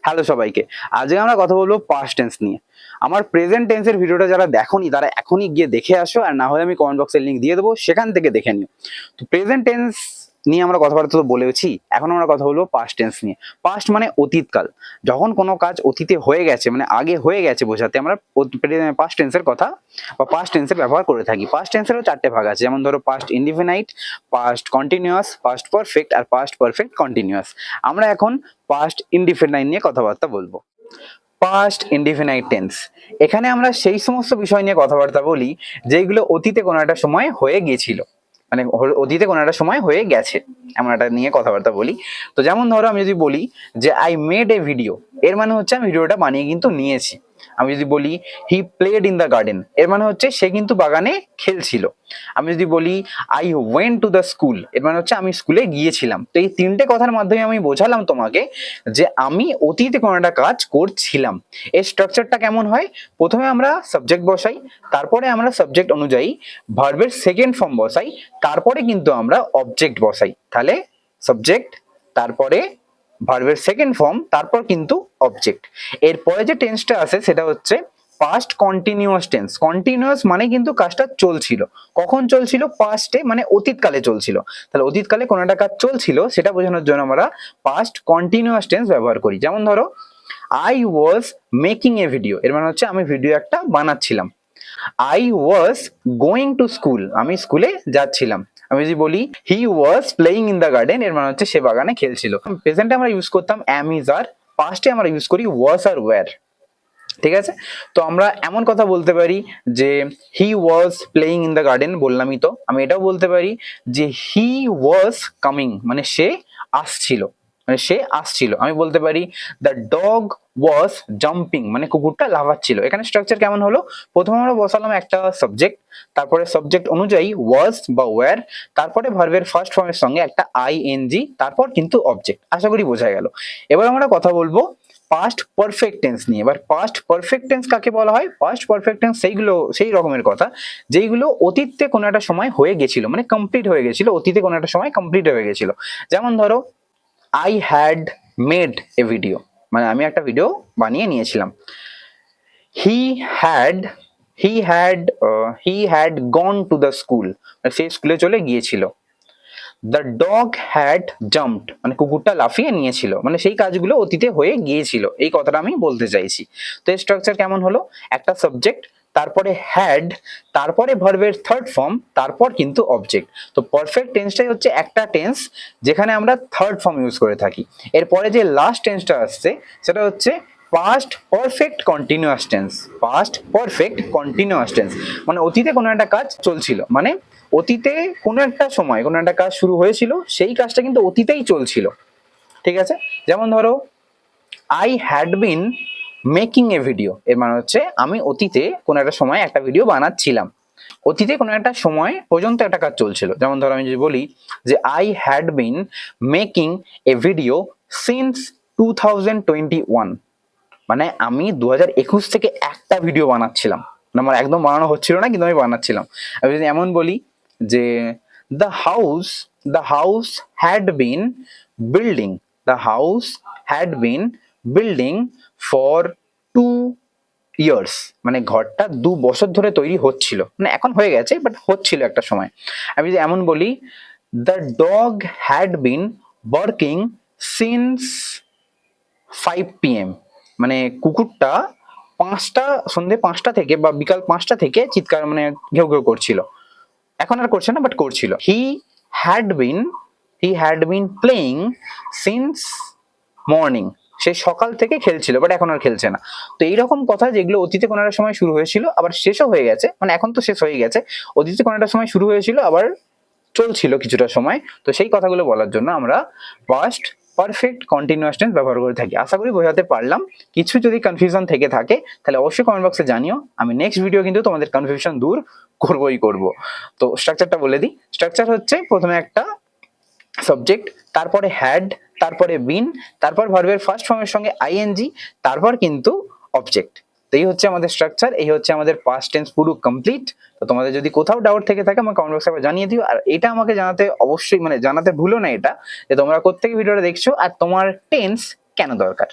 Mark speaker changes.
Speaker 1: Hello সবাইকে। আজকে আমরা কথা বলবো পাস্ট টেন্স নিয়ে। আমার প্রেজেন্ট টেন্সের ভিডিওটা যারা দেখোনি তারা এখনই গিয়ে দেখে আসো, আর না হলে আমি কমেন্ট বক্সের লিংক দিয়ে দেবো, সেখান থেকে দেখে নিও। তো প্রেজেন্ট টেন্স নিয়ে আমরা কথাবার্তা তো বলেছি, এখন আমরা কথা বলবো পাস্ট টেন্স নিয়ে। পাস্ট মানে অতীতকাল, যখন কোনো কাজ অতীতে হয়ে গেছে মানে আগে হয়ে গেছে বোঝাতে আমরা পাস্ট টেন্সের কথা বা পাস্ট টেন্সের ব্যবহার করে থাকি। পাস্ট টেন্সেরও চারটে ভাগ আছে, যেমন ধরো past indefinite, past continuous, past perfect আর পাস্ট পারফেক্ট কন্টিনিউয়াস। আমরা এখন পাস্ট ইনডিফিনাইট নিয়ে কথাবার্তা বলবো। পাস্ট ইনডিফিনাইট টেন্স, এখানে আমরা সেই সমস্ত বিষয় নিয়ে কথাবার্তা বলি যেগুলো অতীতে কোনো একটা সময় হয়ে গিয়েছিল, মানে অতীতে কোনো একটা সময় হয়ে গেছে, এমন একটা নিয়ে কথাবার্তা বলি। তো যেমন ধরো আমি যদি বলি যে আই মেড এ ভিডিও, এর মানে হচ্ছে আমি ভিডিওটা বানিয়ে কিন্তু নিয়েছি। আমি যদি বলি he played in the garden, এর মানে হচ্ছে সে কিন্তু বাগানে খেলছিল। আমি যদি বলি I went to the school, এর মানে হচ্ছে আমি স্কুলে গিয়েছিলাম। তো এই তিনটে কথার মাধ্যমে আমি বোঝালাম তোমাকে যে আমি অতীতে কোনো একটা কাজ করছিলাম। এর স্ট্রাকচারটা কেমন হয়, প্রথমে আমরা সাবজেক্ট বসাই, তারপরে আমরা সাবজেক্ট অনুযায়ী ভার্বের সেকেন্ড ফর্ম বসাই, তারপরে কিন্তু আমরা অবজেক্ট বসাই। তাহলে সাবজেক্ট, তারপরে ভার্বের সেকেন্ড ফর্ম, তারপর কিন্তু অবজেক্ট। এরপরে যে টেন্সটা আছে সেটা হচ্ছে পাস্ট কন্টিনিউয়াস টেন্স। কন্টিনিউয়াস মানে কিন্তু কাজটা চলছিল। কখন চলছিল? পাস্টে, মানে অতীতকালে চলছিল। তাহলে অতীতকালে কোনো একটা কাজ চলছিল সেটা বোঝানোর জন্য আমরা পাস্ট কন্টিনিউয়াস টেন্স ব্যবহার করি। যেমন ধরো I was making a video, এর মানে হচ্ছে আমি ভিডিও একটা বানাচ্ছিলাম। I was going to school, আমি স্কুলে যাচ্ছিলাম। আমি যদি বলি he was playing in the garden, এর মানে হচ্ছে সে বাগানে খেলছিল। প্রেজেন্টে আমরা ইউজ করতাম অ্যাম, ইজ, আর। পাস্টে আমরা ইউজ করি ওয়াজ আর ওয়্যার। ঠিক আছে, তো আমরা এমন কথা বলতে পারি যে he was playing in the garden, বললামই তো। আমি এটাও বলতে পারি যে হি ওয়াজ কামিং, মানে সে আসছিল, মানে সে আসছিল। আমি বলতে পারি দ্য ডগ ওয়াজ জাম্পিং, মানে কুকুরটা লাফাচ্ছিল। এখানে স্ট্রাকচার কেমন হলো, প্রথমে আমরা বসালাম একটা সাবজেক্ট, তারপরে সাবজেক্ট অনুযায়ী ওয়াজ বা ওয়্যার, তারপরে ভার্বের ফার্স্ট ফর্মের সঙ্গে একটা আইএনজি, তারপর কিন্তু অবজেক্ট। আশা করি বোঝা গেল। এবার আমরা কথা বলবো পাস্ট পারফেক্ট টেন্স নিয়ে। এবার পাস্ট পারফেক্ট টেন্স কাকে বলা হয়? পাস্ট পারফেক্ট টেন্স সেই রকমের কথা যেইগুলো অতীতে কোনো একটা সময় হয়ে গেছিল, মানে কমপ্লিট হয়ে গেছিল, অতীতে কোনো একটা সময় কমপ্লিট হয়ে গেছিল। যেমন ধরো I had made a video, মানে আমি একটা ভিডিও বানিয়ে নিয়েছিলাম। He had he had gone to the school, সে স্কুলে চলে গিয়েছিল। দ্য ডগ হ্যাড জাম্পড, মানে কুকুরটা লাফিয়ে নিয়েছিল, মানে সেই কাজগুলো অতীতে হয়ে গিয়েছিল, এই কথাটা আমি বলতে চাইছি। তো এই স্ট্রাকচার কেমন হলো, একটা সাবজেক্ট, তারপরে হ্যাড, তারপরে ভার্বের থার্ড ফর্ম, তারপর কিন্তু অবজেক্ট। তো পারফেক্ট টেন্সটাই হচ্ছে একটা টেন্স যেখানে আমরা থার্ড ফর্ম ইউজ করে থাকি। এরপরে যে লাস্ট টেন্সটা আসছে সেটা হচ্ছে past perfect continuous tense. Past perfect continuous tense মানে অতীতে কোনো একটা কাজ চলছিল, মানে অতীতে কোনো একটা সময় কোনো একটা কাজ শুরু হয়েছিল, সেই কাজটা কিন্তু অতীতেই চলছিল। ঠিক আছে, যেমন ধরো I had been making a video, এর মানে হচ্ছে আমি অতীতে কোনো একটা সময় একটা ভিডিও বানাচ্ছিলাম। অতীতে কোনো একটা সময় পর্যন্ত একটা কাজ চলছিল। যেমন ধরো আমি যদি বলি যে I had been making a video since 2021, মানে আমি 2021 থেকে একটা ভিডিও বানাচ্ছিলাম, আমার একদম বানানো হচ্ছিল না কিন্তু আমি বানাচ্ছিলাম। আমি যদি এমন বলি যে the house had been building, the house had been building for 2 years, মানে ঘরটা 2 বছর ধরে তৈরি হচ্ছিল, মানে এখন হয়ে গেছে বাট হচ্ছিল একটা সময়। আমি যদি এমন বলি the dog had been working since 5 PM, মানে কুকুরটা সন্ধে 5টা থেকে বা বিকাল 5টা থেকে চিৎকার, মানে ঘেউ ঘেউ করছিল। এখন আর করছে না বাট করছিল। He had been playing since morning, সে সকাল থেকে খেলছিল বাট এখন আর খেলছে না। তো এইরকম কথা যেগুলো অতীতে কোনো একটা সময় শুরু হয়েছিল আবার শেষও হয়ে গেছে, মানে এখন তো শেষ হয়ে গেছে, অতীতে কোনো একটা সময় শুরু হয়েছিল আবার চলছিল কিছুটা সময়, তো সেই কথাগুলো বলার জন্য আমরা পাস্ট পারফেক্ট কন্টিনিউয়াস টেন্স ব্যবহার করে থাকি। আশা করি বোঝাতে পারলাম। কিছু যদি কনফিউশন থেকে থাকে তাহলে অবশ্যই কমেন্ট বক্সে জানিও, আমি নেক্সট ভিডিও কিন্তু তোমাদের কনফিউশন দূর করব। তো স্ট্রাকচারটা বলে দিই। স্ট্রাকচার হচ্ছে প্রথমে একটা সাবজেক্ট, তারপরে হ্যাড, তারপরে বিন, তারপর ভার্বের ফার্স্ট ফর্মের সঙ্গে আইএনজি, তারপর কিন্তু অবজেক্ট। তো এই হচ্ছে আমাদের স্ট্রাকচার, এই হচ্ছে আমাদের পাস্ট টেন্স পুরো কমপ্লিট। তো তোমাদের যদি কোথাও ডাউট থেকে থাকে আমাকে কমেন্ট বক্সে আবার জানিয়ে দিও। আর এটা আমাকে জানাতে অবশ্যই, মানে জানাতে ভুলো না এটা, যে তোমরা কোত্থেকে ভিডিওটা দেখছো আর তোমার টেন্স কেন দরকার।